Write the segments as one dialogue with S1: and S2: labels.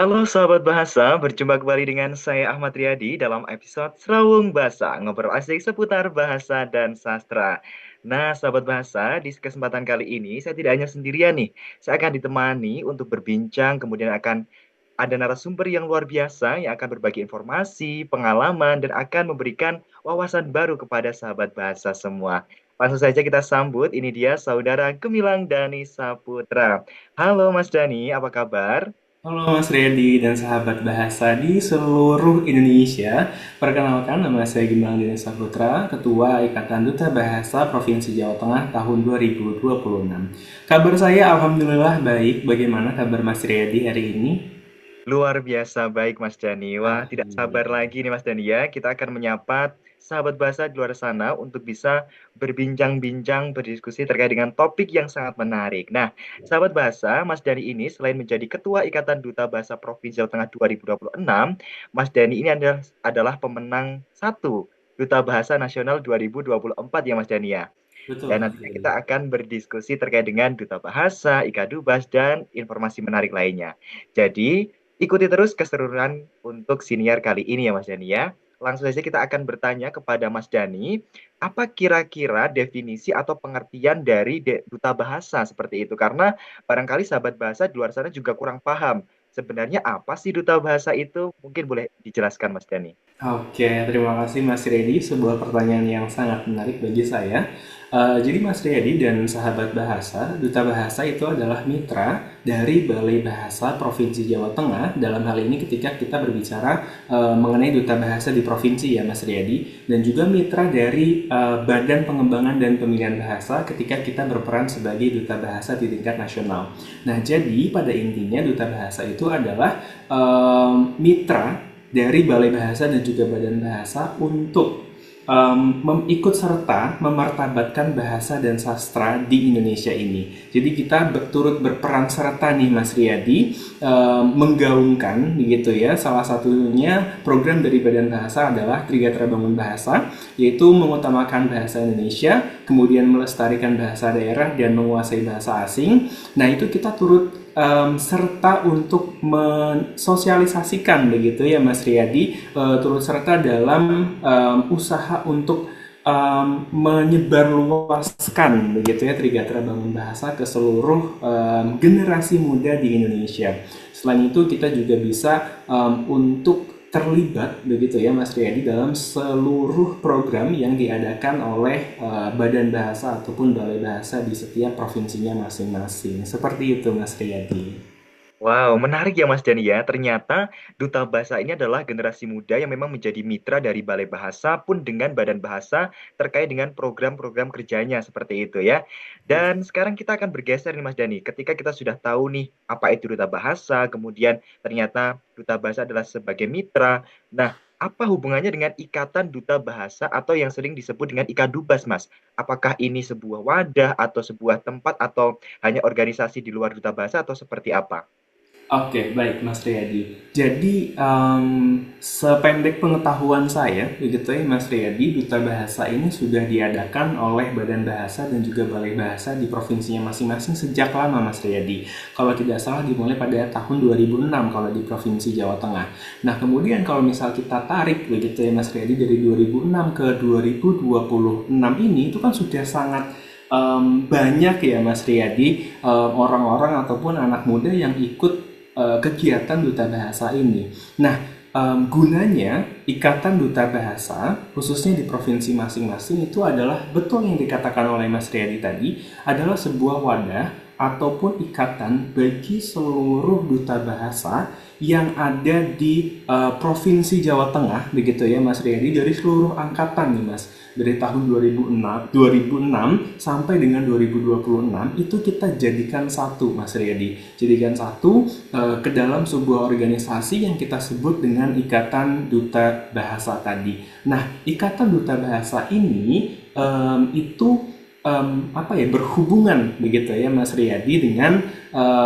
S1: Halo sahabat bahasa, berjumpa kembali dengan saya Ahmad Riyadi dalam episode Serawung Bahasa, ngobrol asik seputar bahasa dan sastra. Nah, sahabat bahasa, di kesempatan kali ini saya tidak hanya sendirian nih. Saya akan ditemani untuk berbincang, kemudian akan ada narasumber yang luar biasa yang akan berbagi informasi, pengalaman, dan akan memberikan wawasan baru kepada sahabat bahasa semua. Langsung saja kita sambut, ini dia saudara Gemilang Dani Saputra. Halo Mas Dani, apa kabar?
S2: Halo Mas Redi dan sahabat bahasa di seluruh Indonesia. Perkenalkan, nama saya Gilang Dini Saputra, Ketua Ikatan Duta Bahasa Provinsi Jawa Tengah tahun 2026. Kabar saya alhamdulillah baik. Bagaimana kabar Mas Redi hari ini?
S1: Luar biasa baik Mas Dani. Wah, tidak sabar
S2: Alhamdulillah.
S1: lagi nih Mas Dani ya. Kita akan menyapa sahabat bahasa di luar sana untuk bisa berbincang-bincang, berdiskusi terkait dengan topik yang sangat menarik. Nah, sahabat bahasa, Mas Dani ini selain menjadi Ketua Ikatan Duta Bahasa Provinsi Jawa Tengah 2026, Mas Dani ini adalah pemenang satu Duta Bahasa Nasional 2024 ya Mas Dani ya.
S2: Betul
S1: Dan
S2: Mas
S1: nantinya kita
S2: Redi.
S1: akan berdiskusi terkait dengan Duta Bahasa, Ikadubas, dan informasi menarik lainnya. Jadi, ikuti terus keseruan untuk siniar kali ini ya Mas Dani ya. Langsung saja kita akan bertanya kepada Mas Dani, apa kira-kira definisi atau pengertian dari Duta Bahasa seperti itu? Karena barangkali sahabat bahasa di luar sana juga kurang paham. Sebenarnya apa sih Duta Bahasa itu? Mungkin boleh dijelaskan Mas Dani.
S2: Oke, terima kasih Mas Redi. Sebuah pertanyaan yang sangat menarik bagi saya. Jadi Mas Redi dan sahabat bahasa, Duta Bahasa itu adalah mitra dari Balai Bahasa Provinsi Jawa Tengah. Dalam hal ini ketika kita berbicara mengenai Duta Bahasa di provinsi ya Mas Riyadi, dan juga mitra dari Badan Pengembangan dan Pemilihan Bahasa ketika kita berperan sebagai Duta Bahasa di tingkat nasional. Nah, jadi pada intinya Duta Bahasa itu adalah mitra dari Balai Bahasa dan juga Badan Bahasa untuk ikut serta memartabatkan bahasa dan sastra di Indonesia ini. Jadi kita turut berperan serta nih Mas Riyadi, menggaungkan begitu ya. Salah satunya program dari Badan Bahasa adalah Trigatara Bangun Bahasa, yaitu mengutamakan bahasa Indonesia, kemudian melestarikan bahasa daerah dan menguasai bahasa asing. Nah, itu kita turut serta untuk mensosialisasikan begitu ya Mas Riyadi, turut serta dalam usaha untuk menyebarluaskan begitu ya Trigatara Bangun Bahasa ke seluruh generasi muda di Indonesia. Selain itu kita juga bisa untuk terlibat begitu ya Mas Riyadi dalam seluruh program yang diadakan oleh Badan Bahasa ataupun Balai Bahasa di setiap provinsinya masing-masing. Seperti itu Mas Riyadi.
S1: Wow, menarik ya Mas Dani ya. Ternyata Duta Bahasa ini adalah generasi muda yang memang menjadi mitra dari Balai Bahasa pun dengan Badan Bahasa terkait dengan program-program kerjanya seperti itu ya. Dan sekarang kita akan bergeser nih Mas Dani. Ketika kita sudah tahu nih apa itu Duta Bahasa, kemudian ternyata Duta Bahasa adalah sebagai mitra. Nah, apa hubungannya dengan Ikatan Duta Bahasa atau yang sering disebut dengan Ikadubas, Mas? Apakah ini sebuah wadah atau sebuah tempat atau hanya organisasi di luar Duta Bahasa atau seperti apa?
S2: Oke, baik Mas Riyadi. Jadi, sependek pengetahuan saya, begitu ya Mas Riyadi, Duta Bahasa ini sudah diadakan oleh Badan Bahasa dan juga Balai Bahasa di provinsinya masing-masing sejak lama Mas Riyadi. Kalau tidak salah dimulai pada tahun 2006 kalau di Provinsi Jawa Tengah. Nah, kemudian kalau misal kita tarik begitu ya Mas Riyadi dari 2006 ke 2026 ini, itu kan sudah sangat banyak ya Mas Riyadi, orang-orang ataupun anak muda yang ikut kegiatan Duta Bahasa ini. Nah, gunanya Ikatan Duta Bahasa, khususnya di provinsi masing-masing itu adalah betul yang dikatakan oleh Mas Riyadi tadi, adalah sebuah wadah ataupun ikatan bagi seluruh duta bahasa yang ada di provinsi Jawa Tengah begitu ya Mas Riyadi, dari seluruh angkatan nih Mas, dari tahun 2006 sampai dengan 2026 itu kita jadikan satu Mas Riyadi, jadikan satu ke dalam sebuah organisasi yang kita sebut dengan Ikatan Duta Bahasa tadi. Nah, Ikatan Duta Bahasa ini itu apa ya, berhubungan begitu ya Mas Riyadi dengan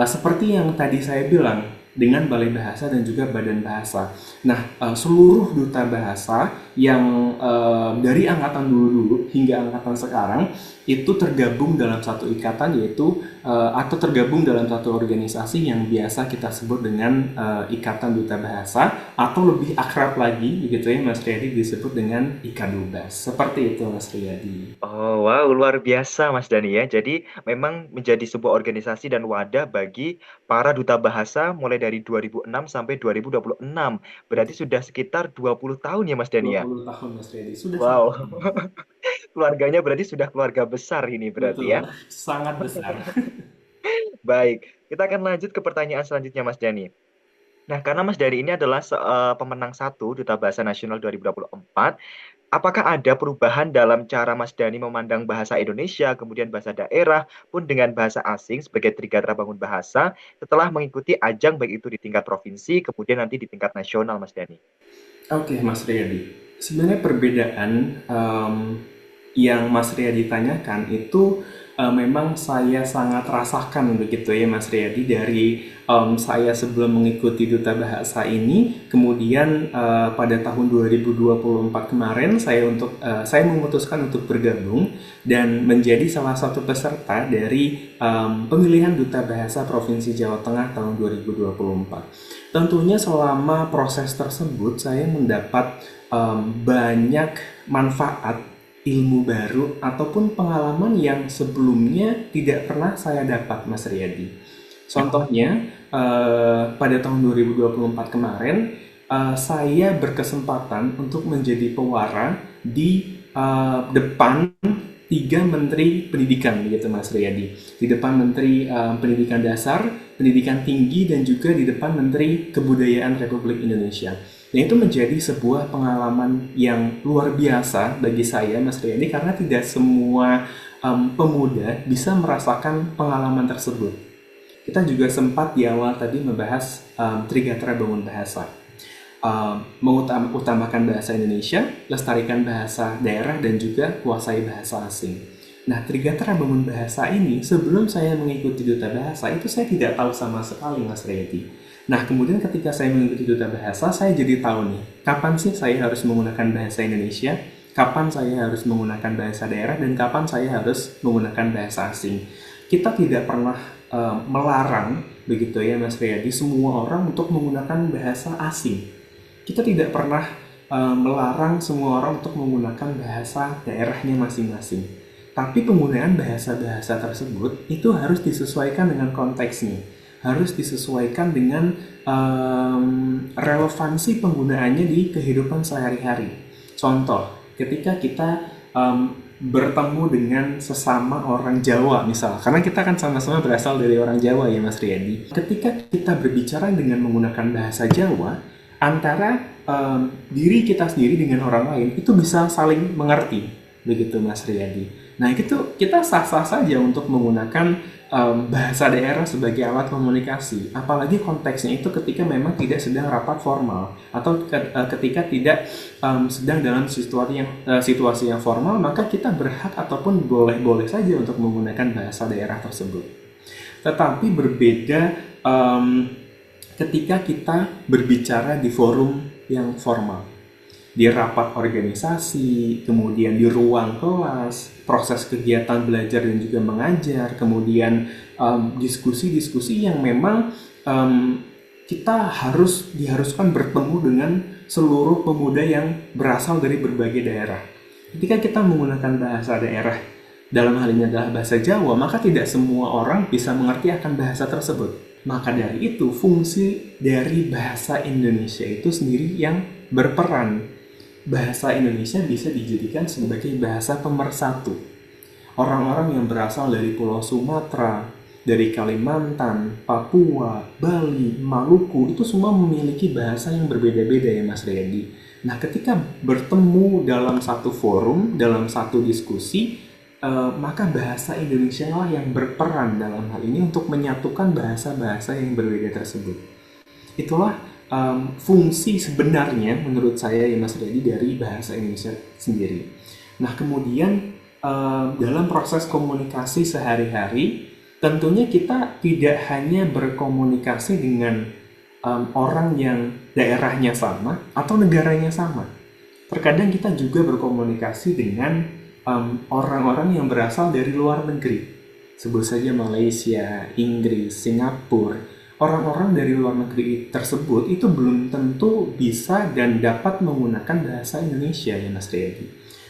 S2: seperti yang tadi saya bilang dengan Balai Bahasa dan juga Badan Bahasa. Nah, seluruh duta bahasa yang dari angkatan dulu-dulu hingga angkatan sekarang itu tergabung dalam satu ikatan, yaitu atau tergabung dalam satu organisasi yang biasa kita sebut dengan Ikatan Duta Bahasa, atau lebih akrab lagi begitu ya Mas Riyadi, disebut dengan Ikadubas. Seperti itu Mas Riyadi.
S1: Oh, wow, luar biasa Mas Dani ya. Jadi memang menjadi sebuah organisasi dan wadah bagi para duta bahasa mulai dari 2006 sampai 2026. Berarti sudah sekitar 20 tahun ya Mas Dani
S2: dua
S1: ya.
S2: puluh tahun Mas Riyadi, sudah sangat
S1: Wow,
S2: lama.
S1: keluarganya berarti sudah keluarga besar ini berarti ya.
S2: Betul, sangat besar.
S1: Baik, kita akan lanjut ke pertanyaan selanjutnya Mas Dani. Nah, karena Mas Dani ini adalah pemenang satu Duta Bahasa Nasional 2024, apakah ada perubahan dalam cara Mas Dani memandang bahasa Indonesia, kemudian bahasa daerah, pun dengan bahasa asing sebagai Trigatra Bangun Bahasa setelah mengikuti ajang baik itu di tingkat provinsi, kemudian nanti di tingkat nasional, Mas Dani?
S2: Oke, Mas Riyadi. Sebenarnya perbedaan yang Mas Riyadi tanyakan itu memang saya sangat rasakan begitu ya Mas Riyadi, dari saya sebelum mengikuti Duta Bahasa ini, kemudian pada tahun 2024 kemarin saya memutuskan untuk bergabung dan menjadi salah satu peserta dari pemilihan Duta Bahasa Provinsi Jawa Tengah tahun 2024. Tentunya selama proses tersebut saya mendapat banyak manfaat, ilmu baru, ataupun pengalaman yang sebelumnya tidak pernah saya dapat, Mas Riyadi. Contohnya, pada tahun 2024 kemarin, saya berkesempatan untuk menjadi pewara di depan tiga menteri pendidikan, begitu Mas Riyadi. Di depan Menteri Pendidikan Dasar, Pendidikan Tinggi, dan juga di depan Menteri Kebudayaan Republik Indonesia. Dan itu menjadi sebuah pengalaman yang luar biasa bagi saya, Mas Riyadi, karena tidak semua pemuda bisa merasakan pengalaman tersebut. Kita juga sempat di awal tadi membahas Trigatra Bangun Bahasa. Mengutamakan bahasa Indonesia, lestarikan bahasa daerah, dan juga kuasai bahasa asing. Nah, Trigatra Bangun Bahasa ini sebelum saya mengikuti Duta Bahasa itu saya tidak tahu sama sekali, Mas Riyadi. Nah, kemudian ketika saya mengikuti Duta Bahasa, saya jadi tahu nih, kapan sih saya harus menggunakan bahasa Indonesia, kapan saya harus menggunakan bahasa daerah, dan kapan saya harus menggunakan bahasa asing. Kita tidak pernah melarang, begitu ya Mas Riyadi, semua orang untuk menggunakan bahasa asing. Kita tidak pernah melarang semua orang untuk menggunakan bahasa daerahnya masing-masing. Tapi penggunaan bahasa-bahasa tersebut itu harus disesuaikan dengan konteksnya, harus disesuaikan dengan relevansi penggunaannya di kehidupan sehari-hari. Contoh, ketika kita bertemu dengan sesama orang Jawa misal, karena kita kan sama-sama berasal dari orang Jawa ya Mas Riyadi. Ketika kita berbicara dengan menggunakan bahasa Jawa, antara diri kita sendiri dengan orang lain itu bisa saling mengerti, begitu Mas Riyadi. Nah, itu kita sah-sah saja untuk menggunakan bahasa daerah sebagai alat komunikasi, apalagi konteksnya itu ketika memang tidak sedang rapat formal, atau ketika tidak sedang dalam situasi yang formal, maka kita berhak ataupun boleh-boleh saja untuk menggunakan bahasa daerah tersebut. Tetapi berbeda ketika kita berbicara di forum yang formal, di rapat organisasi, kemudian di ruang kelas, proses kegiatan belajar dan juga mengajar, kemudian diskusi-diskusi yang memang kita diharuskan bertemu dengan seluruh pemuda yang berasal dari berbagai daerah. Ketika kita menggunakan bahasa daerah, dalam hal ini adalah bahasa Jawa, maka tidak semua orang bisa mengerti akan bahasa tersebut. Maka dari itu, fungsi dari bahasa Indonesia itu sendiri yang berperan. Bahasa Indonesia bisa dijadikan sebagai bahasa pemersatu. Orang-orang yang berasal dari Pulau Sumatera, dari Kalimantan, Papua, Bali, Maluku, itu semua memiliki bahasa yang berbeda-beda ya Mas Riyadi. Nah, ketika bertemu dalam satu forum, dalam satu diskusi, maka bahasa Indonesia lah yang berperan dalam hal ini untuk menyatukan bahasa-bahasa yang berbeda tersebut. Itulah fungsi sebenarnya menurut saya ya Mas Riyadi dari bahasa Indonesia sendiri. Nah, kemudian dalam proses komunikasi sehari-hari, tentunya kita tidak hanya berkomunikasi dengan orang yang daerahnya sama atau negaranya sama. Terkadang kita juga berkomunikasi dengan orang-orang yang berasal dari luar negeri. Sebut saja Malaysia, Inggris, Singapura. Orang-orang dari luar negeri tersebut itu belum tentu bisa dan dapat menggunakan bahasa Indonesia ya Mas Riyadi.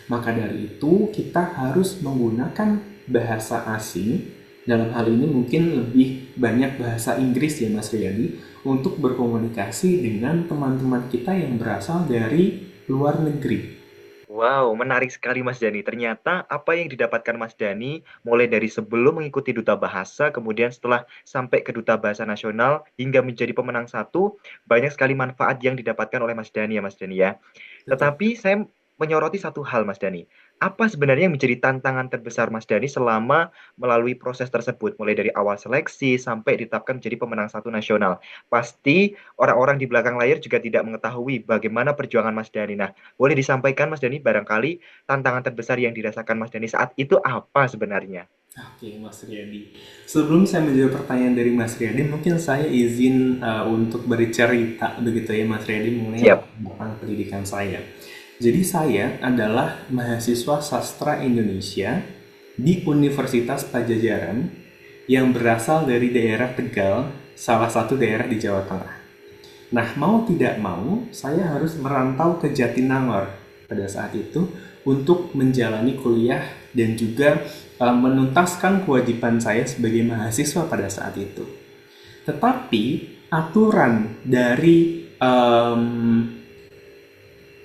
S2: Maka dari itu kita harus menggunakan bahasa asing, dalam hal ini mungkin lebih banyak bahasa Inggris ya Mas Riyadi, untuk berkomunikasi dengan teman-teman kita yang berasal dari luar negeri.
S1: Wow, menarik sekali Mas Dani. Ternyata apa yang didapatkan Mas Dani mulai dari sebelum mengikuti Duta Bahasa, kemudian setelah sampai ke Duta Bahasa Nasional hingga menjadi pemenang satu, banyak sekali manfaat yang didapatkan oleh Mas Dani ya Mas Dani ya.
S2: Betul.
S1: Tetapi saya menyoroti satu hal Mas Dani. Apa sebenarnya yang menjadi tantangan terbesar Mas Dani selama melalui proses tersebut, mulai dari awal seleksi sampai ditetapkan menjadi pemenang satu nasional? Pasti orang-orang di belakang layar juga tidak mengetahui bagaimana perjuangan Mas Dani. Nah, boleh disampaikan Mas Dani barangkali tantangan terbesar yang dirasakan Mas Dani saat itu apa sebenarnya?
S2: Oke, Mas Riyadi. Sebelum saya menjawab pertanyaan dari Mas Riyadi, mungkin saya izin untuk bercerita begitu ya Mas Riyadi mengenai
S1: Siap.
S2: latar belakang pendidikan saya. Jadi saya adalah mahasiswa sastra Indonesia di Universitas Pajajaran yang berasal dari daerah Tegal, salah satu daerah di Jawa Tengah. Nah, mau tidak mau, saya harus merantau ke Jatinangor pada saat itu untuk menjalani kuliah dan juga menuntaskan kewajiban saya sebagai mahasiswa pada saat itu. Tetapi aturan dari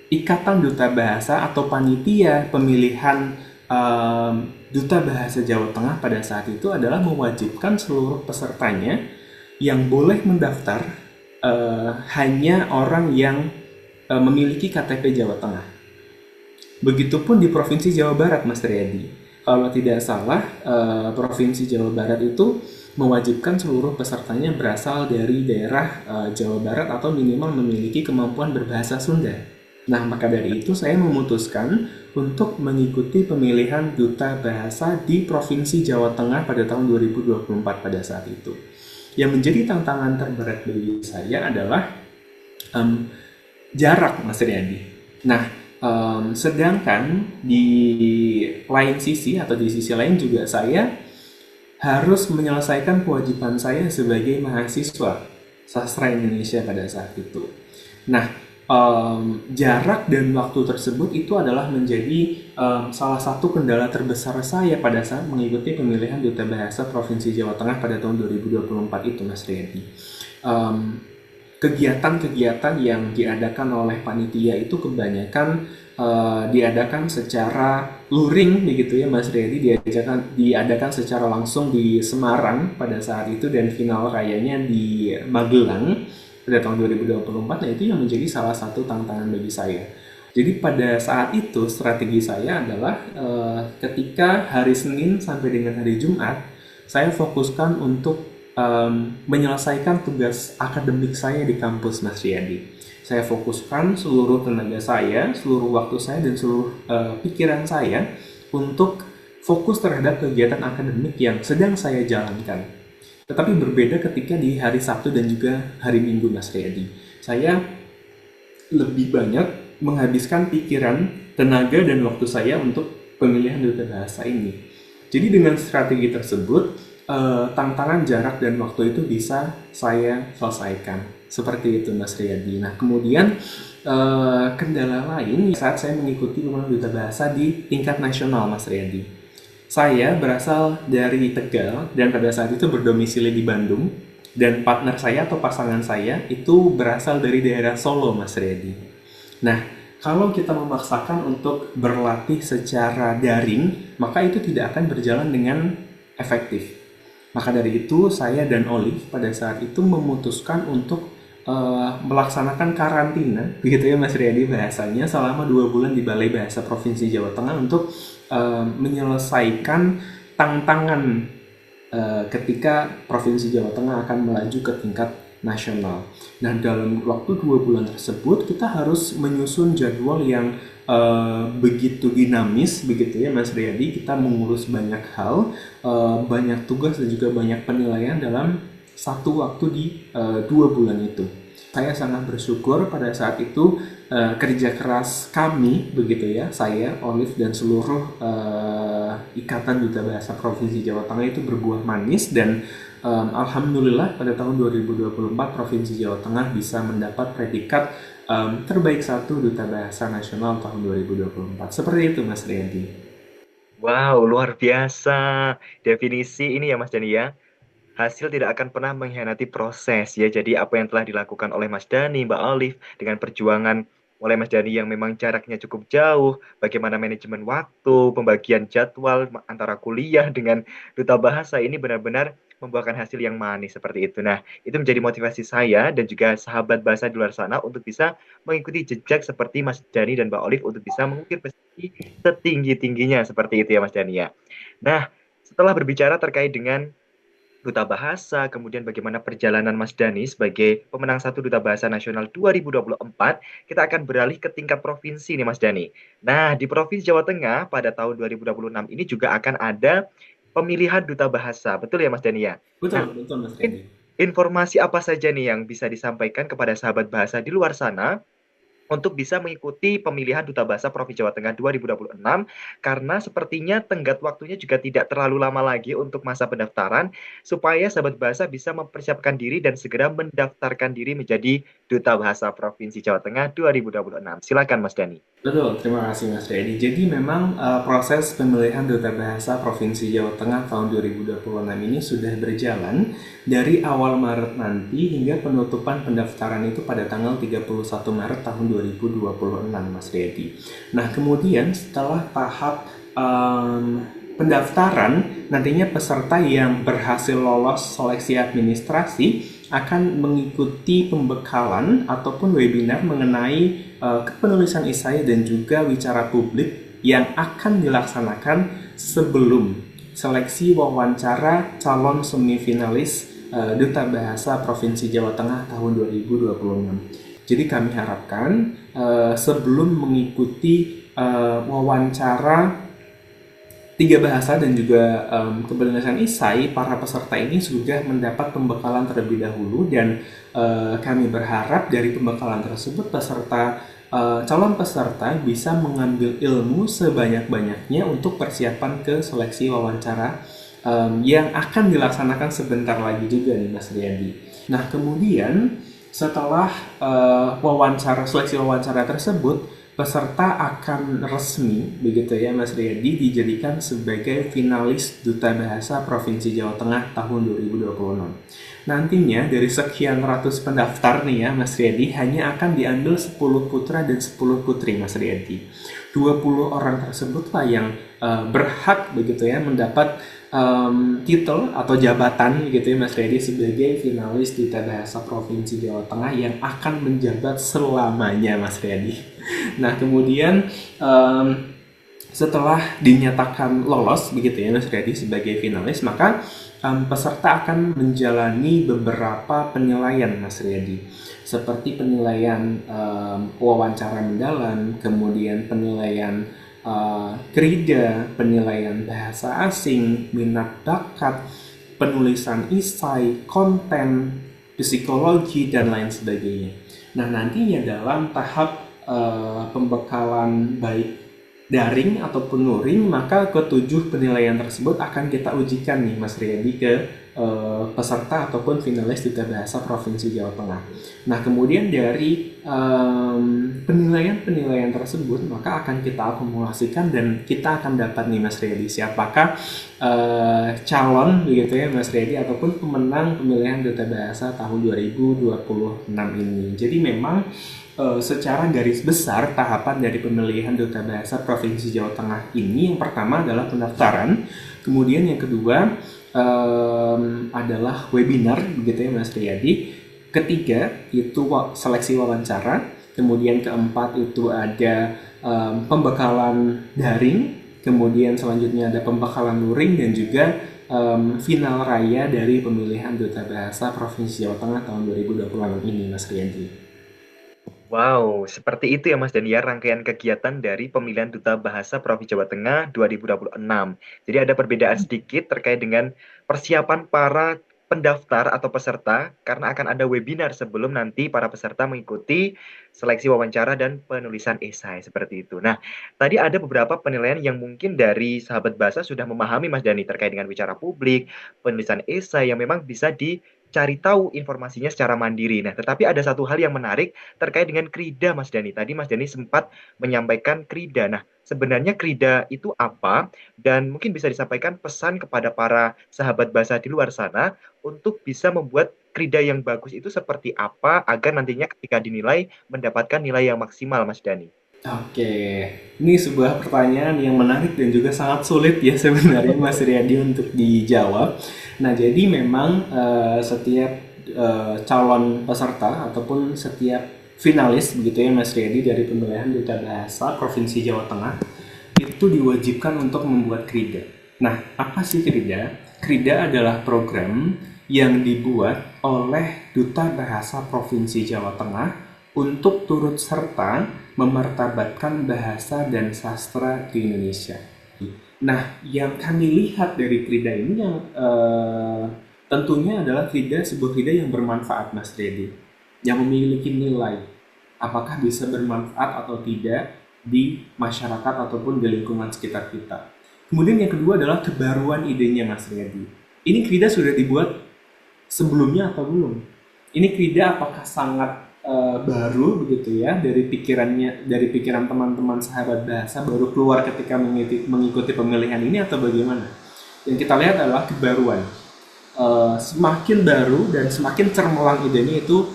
S2: Ikatan Duta Bahasa atau panitia pemilihan Duta Bahasa Jawa Tengah pada saat itu adalah mewajibkan seluruh pesertanya yang boleh mendaftar hanya orang yang memiliki KTP Jawa Tengah. Begitupun di Provinsi Jawa Barat, Mas Riyadi. Kalau tidak salah, Provinsi Jawa Barat itu mewajibkan seluruh pesertanya berasal dari daerah Jawa Barat atau minimal memiliki kemampuan berbahasa Sunda. Nah, maka dari itu saya memutuskan untuk mengikuti pemilihan Duta Bahasa di Provinsi Jawa Tengah pada tahun 2024 pada saat itu. Yang menjadi tantangan terberat bagi saya adalah em, jarak, Mas Riyadi. Nah, sedangkan di lain sisi atau di sisi lain juga saya harus menyelesaikan kewajiban saya sebagai mahasiswa sastra Indonesia pada saat itu. Nah, jarak dan waktu tersebut itu adalah menjadi salah satu kendala terbesar saya pada saat mengikuti pemilihan Duta Bahasa Provinsi Jawa Tengah pada tahun 2024 itu, Mas Riyadi. Um, Kegiatan-kegiatan yang diadakan oleh panitia itu kebanyakan diadakan secara luring begitu ya Mas Riyadi, diadakan secara langsung di Semarang pada saat itu dan final rayanya di Magelang pada tahun 2024. Nah, itu yang menjadi salah satu tantangan bagi saya. Jadi pada saat itu strategi saya adalah ketika hari Senin sampai dengan hari Jumat saya fokuskan untuk menyelesaikan tugas akademik saya di kampus, Mas Riyadi. Saya fokuskan seluruh tenaga saya, seluruh waktu saya, dan seluruh pikiran saya untuk fokus terhadap kegiatan akademik yang sedang saya jalankan. Tetapi berbeda ketika di hari Sabtu dan juga hari Minggu, Mas Riyadi. Saya lebih banyak menghabiskan pikiran, tenaga, dan waktu saya untuk pemilihan duta bahasa ini. Jadi dengan strategi tersebut, tantangan jarak dan waktu itu bisa saya selesaikan. Seperti itu Mas Riyadi. Nah kemudian kendala lain saat saya mengikuti pemilihan duta bahasa di tingkat nasional, Mas Riyadi. Saya berasal dari Tegal dan pada saat itu berdomisili di Bandung. Dan partner saya atau pasangan saya itu berasal dari daerah Solo, Mas Riyadi. Nah, kalau kita memaksakan untuk berlatih secara daring, maka itu tidak akan berjalan dengan efektif. Maka dari itu, saya dan Olive pada saat itu memutuskan untuk melaksanakan karantina, begitu ya Mas Riyadi bahasanya, selama 2 bulan di Balai Bahasa Provinsi Jawa Tengah untuk menyelesaikan tantangan ketika Provinsi Jawa Tengah akan melaju ke tingkat nasional. Nah, dalam waktu 2 bulan tersebut kita harus menyusun jadwal yang begitu dinamis, begitu ya Mas Riyadi. Kita mengurus banyak hal, banyak tugas dan juga banyak penilaian dalam satu waktu di 2 bulan itu. Saya sangat bersyukur pada saat itu kerja keras kami begitu ya, saya, Olive dan seluruh Ikatan Duta Bahasa Provinsi Jawa Tengah itu berbuah manis dan alhamdulillah pada tahun 2024 Provinsi Jawa Tengah bisa mendapat predikat terbaik satu Duta Bahasa Nasional tahun 2024. Seperti itu Mas Riyadi.
S1: Wow, luar biasa definisi ini ya Mas Dani ya. Hasil tidak akan pernah mengkhianati proses ya. Jadi apa yang telah dilakukan oleh Mas Dani, Mbak Olive dengan perjuangan oleh Mas Dani yang memang jaraknya cukup jauh, bagaimana manajemen waktu, pembagian jadwal antara kuliah dengan duta bahasa ini benar-benar membuahkan hasil yang manis seperti itu. Nah, itu menjadi motivasi saya dan juga sahabat bahasa di luar sana untuk bisa mengikuti jejak seperti Mas Dani dan Mbak Olive untuk bisa mengukir prestasi setinggi-tingginya seperti itu ya Mas Dani ya. Nah, setelah berbicara terkait dengan Duta Bahasa, kemudian bagaimana perjalanan Mas Dani sebagai pemenang satu Duta Bahasa Nasional 2024, kita akan beralih ke tingkat provinsi nih Mas Dani. Nah, di Provinsi Jawa Tengah pada tahun 2026 ini juga akan ada pemilihan Duta Bahasa. Betul ya Mas Dani ya? Nah,
S2: Betul, betul Mas
S1: mungkin
S2: Riyadi.
S1: informasi apa saja nih yang bisa disampaikan kepada sahabat bahasa di luar sana untuk bisa mengikuti pemilihan Duta Bahasa Provinsi Jawa Tengah 2026 karena sepertinya tenggat waktunya juga tidak terlalu lama lagi untuk masa pendaftaran supaya sahabat bahasa bisa mempersiapkan diri dan segera mendaftarkan diri menjadi Duta Bahasa Provinsi Jawa Tengah 2026. Silakan Mas Dani.
S2: Betul, terima kasih Mas Riyadi. Jadi memang proses pemilihan Duta Bahasa Provinsi Jawa Tengah tahun 2026 ini sudah berjalan dari awal Maret nanti hingga penutupan pendaftaran itu pada tanggal 31 Maret tahun 2026, Mas Riyadi. Nah, kemudian setelah tahap pendaftaran, nantinya peserta yang berhasil lolos seleksi administrasi akan mengikuti pembekalan ataupun webinar mengenai kepenulisan esai dan juga wicara publik yang akan dilaksanakan sebelum seleksi wawancara calon semifinalis Duta Bahasa Provinsi Jawa Tengah tahun 2026. Jadi kami harapkan sebelum mengikuti wawancara tiga bahasa dan juga kepenulisan esai, para peserta ini sudah mendapat pembekalan terlebih dahulu dan kami berharap dari pembekalan tersebut calon peserta bisa mengambil ilmu sebanyak-banyaknya untuk persiapan ke seleksi wawancara yang akan dilaksanakan sebentar lagi juga nih Mas Riyadi. Nah kemudian setelah seleksi wawancara tersebut, peserta akan resmi begitu ya Mas Riyadi dijadikan sebagai finalis Duta Bahasa Provinsi Jawa Tengah tahun 2026. Nantinya dari sekian ratus pendaftar nih ya Mas Riyadi hanya akan diambil 10 putra dan 10 putri Mas Riyadi. 20 orang tersebutlah yang berhak begitu ya mendapat titel atau jabatan gitu ya Mas Riyadi sebagai finalis Duta Bahasa Provinsi Jawa Tengah yang akan menjabat selamanya Mas Riyadi. Nah, kemudian setelah dinyatakan lolos begitu ya Mas Riyadi sebagai finalis, maka peserta akan menjalani beberapa penilaian Mas Riyadi. Seperti penilaian wawancara mendalam, kemudian penilaian krida, penilaian bahasa asing, minat bakat, penulisan esai, konten, psikologi, dan lain sebagainya. Nah, nantinya dalam tahap pembekalan baik daring ataupun luring, maka ketujuh penilaian tersebut akan kita ujikan nih Mas Riyadi ke peserta ataupun finalis Duta Bahasa Provinsi Jawa Tengah. Nah kemudian dari penilaian-penilaian tersebut maka akan kita akumulasikan dan kita akan dapat nih Mas Riyadi siapakah calon begitu ya Mas Riyadi ataupun pemenang pemilihan Duta Bahasa tahun 2026 ini. Jadi memang secara garis besar tahapan dari pemilihan Duta Bahasa Provinsi Jawa Tengah ini yang pertama adalah pendaftaran, kemudian yang kedua adalah webinar begitu ya Mas Riyadi, ketiga itu seleksi wawancara, kemudian keempat itu ada pembekalan daring, kemudian selanjutnya ada pembekalan luring dan juga final raya dari pemilihan Duta Bahasa Provinsi Jawa Tengah tahun 2026 ini Mas Riyadi.
S1: Wow, seperti itu ya Mas Dan ya rangkaian kegiatan dari pemilihan Duta Bahasa Provinsi Jawa Tengah 2026. Jadi ada perbedaan sedikit terkait dengan persiapan para pendaftar atau peserta karena akan ada webinar sebelum nanti para peserta mengikuti seleksi wawancara dan penulisan esai seperti itu. Nah, tadi ada beberapa penilaian yang mungkin dari sahabat bahasa sudah memahami Mas Dani terkait dengan bicara publik, penulisan esai yang memang bisa dicari tahu informasinya secara mandiri. Nah, tetapi ada satu hal yang menarik terkait dengan krida Mas Dani. Tadi Mas Dani sempat menyampaikan krida. Nah, sebenarnya krida itu apa? Dan mungkin bisa disampaikan pesan kepada para sahabat bahasa di luar sana untuk bisa membuat krida yang bagus itu seperti apa agar nantinya ketika dinilai mendapatkan nilai yang maksimal, Mas Dani.
S2: Oke, ini sebuah pertanyaan yang menarik dan juga sangat sulit ya sebenarnya Mas Riyadi untuk dijawab. Nah, jadi memang setiap calon peserta ataupun setiap finalis begitu ya Mas Riyadi dari pemilihan duta bahasa Provinsi Jawa Tengah itu diwajibkan untuk membuat krida. Nah, apa sih krida? Krida adalah program yang dibuat oleh Duta Bahasa Provinsi Jawa Tengah untuk turut serta memartabatkan bahasa dan sastra di Indonesia. Nah, yang kami lihat dari krida ini yang tentunya adalah sebuah krida yang bermanfaat, Mas Dedi, yang memiliki nilai. Apakah bisa bermanfaat atau tidak di masyarakat ataupun di lingkungan sekitar kita. Kemudian yang kedua adalah kebaruan idenya, Mas Dedi. Ini krida sudah dibuat sebelumnya atau belum? Ini krida apakah sangat baru begitu ya dari pikiran teman-teman sahabat bahasa baru keluar ketika mengikuti pemilihan ini atau bagaimana? Yang kita lihat adalah kebaruan. Semakin baru dan semakin cermelang idenya itu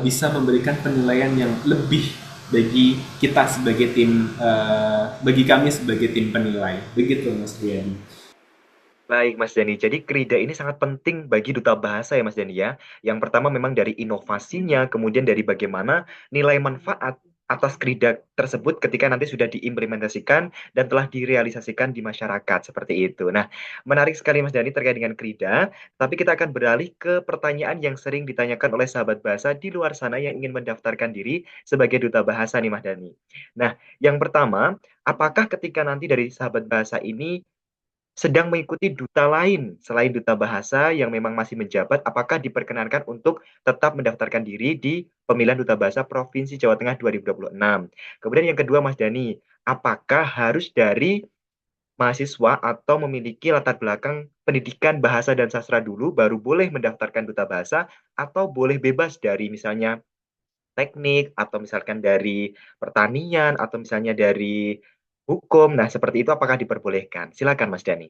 S2: bisa memberikan penilaian yang lebih bagi kita sebagai tim, bagi kami sebagai tim penilai. Begitu Mas Rian.
S1: Baik, Mas Dani. Jadi Krida ini sangat penting bagi duta bahasa ya, Mas Dani ya. Yang pertama memang dari inovasinya, kemudian dari bagaimana nilai manfaat atas Krida tersebut ketika nanti sudah diimplementasikan dan telah direalisasikan di masyarakat seperti itu. Nah, menarik sekali Mas Dani terkait dengan Krida, tapi kita akan beralih ke pertanyaan yang sering ditanyakan oleh sahabat bahasa di luar sana yang ingin mendaftarkan diri sebagai duta bahasa nih, Mas Dani. Nah, yang pertama, apakah ketika nanti dari sahabat bahasa ini sedang mengikuti duta lain selain duta bahasa yang memang masih menjabat, apakah diperkenankan untuk tetap mendaftarkan diri di pemilihan duta bahasa Provinsi Jawa Tengah 2026? Kemudian yang kedua, Mas Dani, apakah harus dari mahasiswa atau memiliki latar belakang pendidikan bahasa dan sastra dulu baru boleh mendaftarkan duta bahasa atau boleh bebas dari misalnya teknik atau misalkan dari pertanian atau misalnya dari hukum. Nah, seperti itu apakah diperbolehkan? Silakan Mas Dani.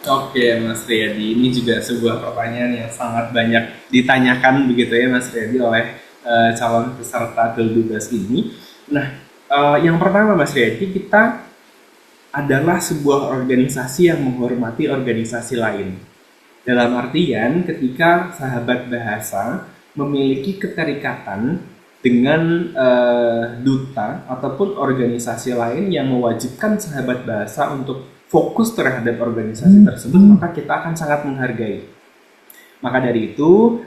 S2: Oke, Mas Riyadi, ini juga sebuah pertanyaan yang sangat banyak ditanyakan begitu ya, Mas Riyadi, oleh calon peserta Geldubas ini. Nah, yang pertama, Mas Riyadi, kita adalah sebuah organisasi yang menghormati organisasi lain. Dalam artian, ketika sahabat bahasa memiliki keterikatan dengan duta ataupun organisasi lain yang mewajibkan sahabat bahasa untuk fokus terhadap organisasi tersebut, maka kita akan sangat menghargai. Maka dari itu,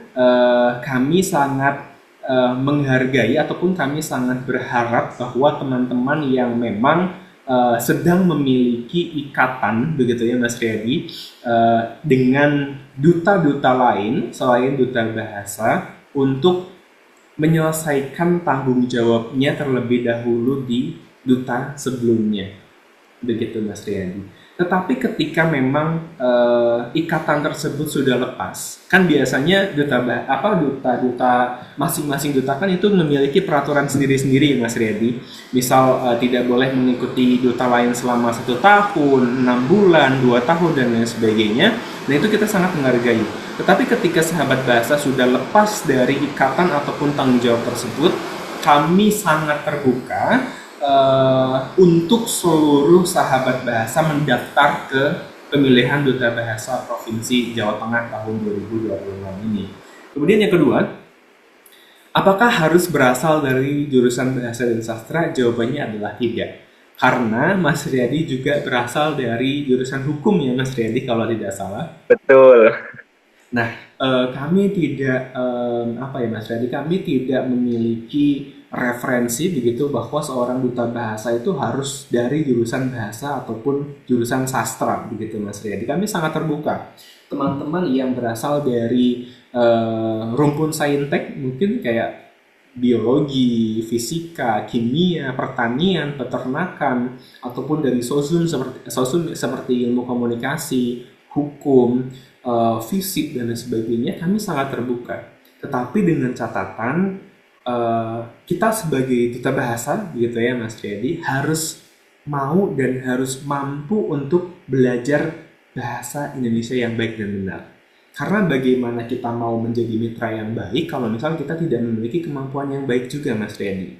S2: kami sangat menghargai ataupun kami sangat berharap bahwa teman-teman yang memang sedang memiliki ikatan begitu ya Mas Riyadi dengan duta-duta lain selain duta bahasa untuk menyelesaikan tanggung jawabnya terlebih dahulu di duta sebelumnya begitu Mas Riyadi. Tetapi ketika memang ikatan tersebut sudah lepas, kan biasanya duta masing-masing duta kan itu memiliki peraturan sendiri-sendiri Mas Riyadi. Misal tidak boleh mengikuti duta lain selama 1 tahun, 6 bulan, 2 tahun dan lain sebagainya. Nah itu kita sangat menghargai. Tetapi ketika sahabat bahasa sudah lepas dari ikatan ataupun tanggung jawab tersebut, kami sangat terbuka untuk seluruh sahabat bahasa mendaftar ke pemilihan duta bahasa Provinsi Jawa Tengah tahun 2026 ini. Kemudian yang kedua, apakah harus berasal dari jurusan bahasa dan sastra? Jawabannya adalah tidak. Karena Mas Riyadi juga berasal dari jurusan hukum ya Mas Riyadi kalau tidak salah.
S1: Betul.
S2: Nah, kami tidak apa ya Mas Riyadi, kami tidak memiliki referensi begitu bahwa seorang duta bahasa itu harus dari jurusan bahasa ataupun jurusan sastra begitu Mas Riyadi. Kami sangat terbuka. Teman-teman yang berasal dari rumpun saintek mungkin kayak biologi, fisika, kimia, pertanian, peternakan, ataupun dari sosun seperti ilmu komunikasi, hukum, fisik dan lain sebagainya, kami sangat terbuka. Tetapi dengan catatan kita sebagai duta bahasa gitu ya Mas Jayadi harus mau dan harus mampu untuk belajar bahasa Indonesia yang baik dan benar. Karena bagaimana kita mau menjadi mitra yang baik kalau misalnya kita tidak memiliki kemampuan yang baik juga Mas Riyadi.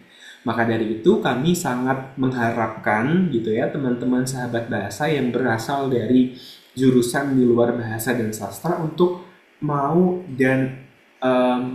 S2: Maka dari itu kami sangat mengharapkan gitu ya teman-teman sahabat bahasa yang berasal dari jurusan di luar bahasa dan sastra untuk mau dan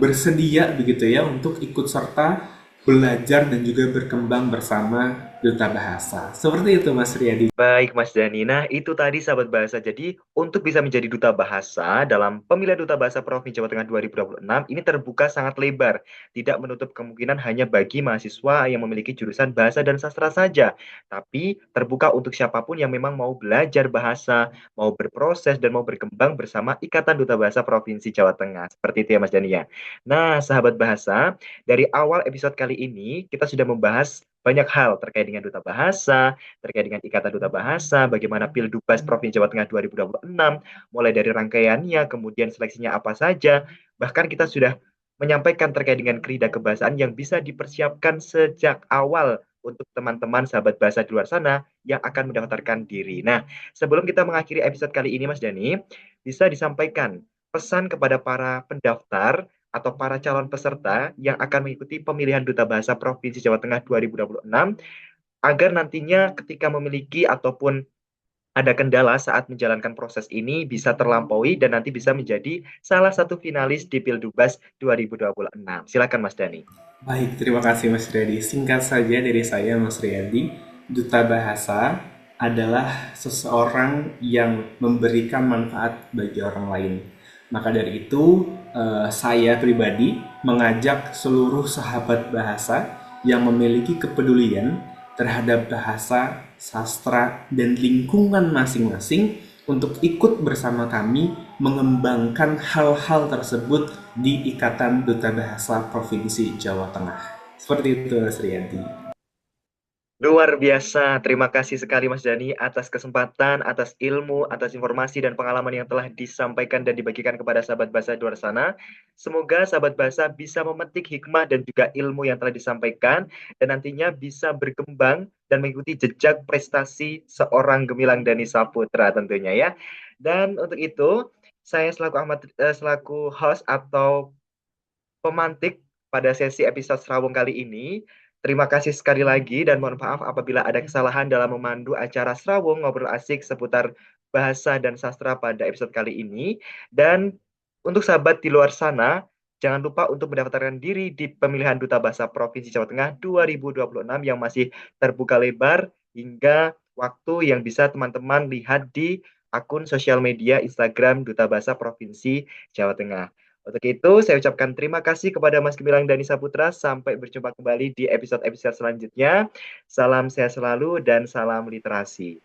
S2: bersedia begitu ya untuk ikut serta belajar dan juga berkembang bersama duta bahasa. Seperti itu Mas Riyadi.
S1: Baik, Mas Dani. Nah, itu tadi sahabat bahasa. Jadi, untuk bisa menjadi duta bahasa dalam pemilihan duta bahasa Provinsi Jawa Tengah 2026, ini terbuka sangat lebar. Tidak menutup kemungkinan hanya bagi mahasiswa yang memiliki jurusan bahasa dan sastra saja. Tapi, terbuka untuk siapapun yang memang mau belajar bahasa, mau berproses, dan mau berkembang bersama Ikatan Duta Bahasa Provinsi Jawa Tengah. Seperti itu ya, Mas Dani ya. Nah, sahabat bahasa, dari awal episode kali ini, kita sudah membahas banyak hal terkait dengan duta bahasa, terkait dengan Ikatan Duta Bahasa, bagaimana Pildubas Provinsi Jawa Tengah 2026, mulai dari rangkaiannya, kemudian seleksinya apa saja, bahkan kita sudah menyampaikan terkait dengan kerida kebahasaan yang bisa dipersiapkan sejak awal untuk teman-teman sahabat bahasa di luar sana yang akan mendaftarkan diri. Nah, sebelum kita mengakhiri episode kali ini, Mas Dani, bisa disampaikan pesan kepada para pendaftar atau para calon peserta yang akan mengikuti pemilihan Duta Bahasa Provinsi Jawa Tengah 2026 agar nantinya ketika memiliki ataupun ada kendala saat menjalankan proses ini bisa terlampaui dan nanti bisa menjadi salah satu finalis di Pildubas 2026. Silakan Mas Dani.
S2: Baik, terima kasih Mas Riyadi. Singkat saja dari saya Mas Riyadi, duta bahasa adalah seseorang yang memberikan manfaat bagi orang lain. Maka dari itu, saya pribadi mengajak seluruh sahabat bahasa yang memiliki kepedulian terhadap bahasa, sastra, dan lingkungan masing-masing untuk ikut bersama kami mengembangkan hal-hal tersebut di Ikatan Duta Bahasa Provinsi Jawa Tengah. Seperti itu, Mas Rianti.
S1: Luar biasa. Terima kasih sekali Mas Dani atas kesempatan, atas ilmu, atas informasi dan pengalaman yang telah disampaikan dan dibagikan kepada sahabat bahasa di luar sana. Semoga sahabat bahasa bisa memetik hikmah dan juga ilmu yang telah disampaikan dan nantinya bisa berkembang dan mengikuti jejak prestasi seorang Gemilang Dani Saputra tentunya ya. Dan untuk itu, saya selaku host atau pemantik pada sesi episode Serawung kali ini. Terima kasih sekali lagi dan mohon maaf apabila ada kesalahan dalam memandu acara Serawung ngobrol asik seputar bahasa dan sastra pada episode kali ini. Dan untuk sahabat di luar sana, jangan lupa untuk mendaftarkan diri di pemilihan Duta Bahasa Provinsi Jawa Tengah 2026 yang masih terbuka lebar hingga waktu yang bisa teman-teman lihat di akun sosial media Instagram Duta Bahasa Provinsi Jawa Tengah. Untuk itu, saya ucapkan terima kasih kepada Mas Gemilang Dani Saputra. Sampai berjumpa kembali di episode-episode selanjutnya. Salam sehat selalu dan salam literasi.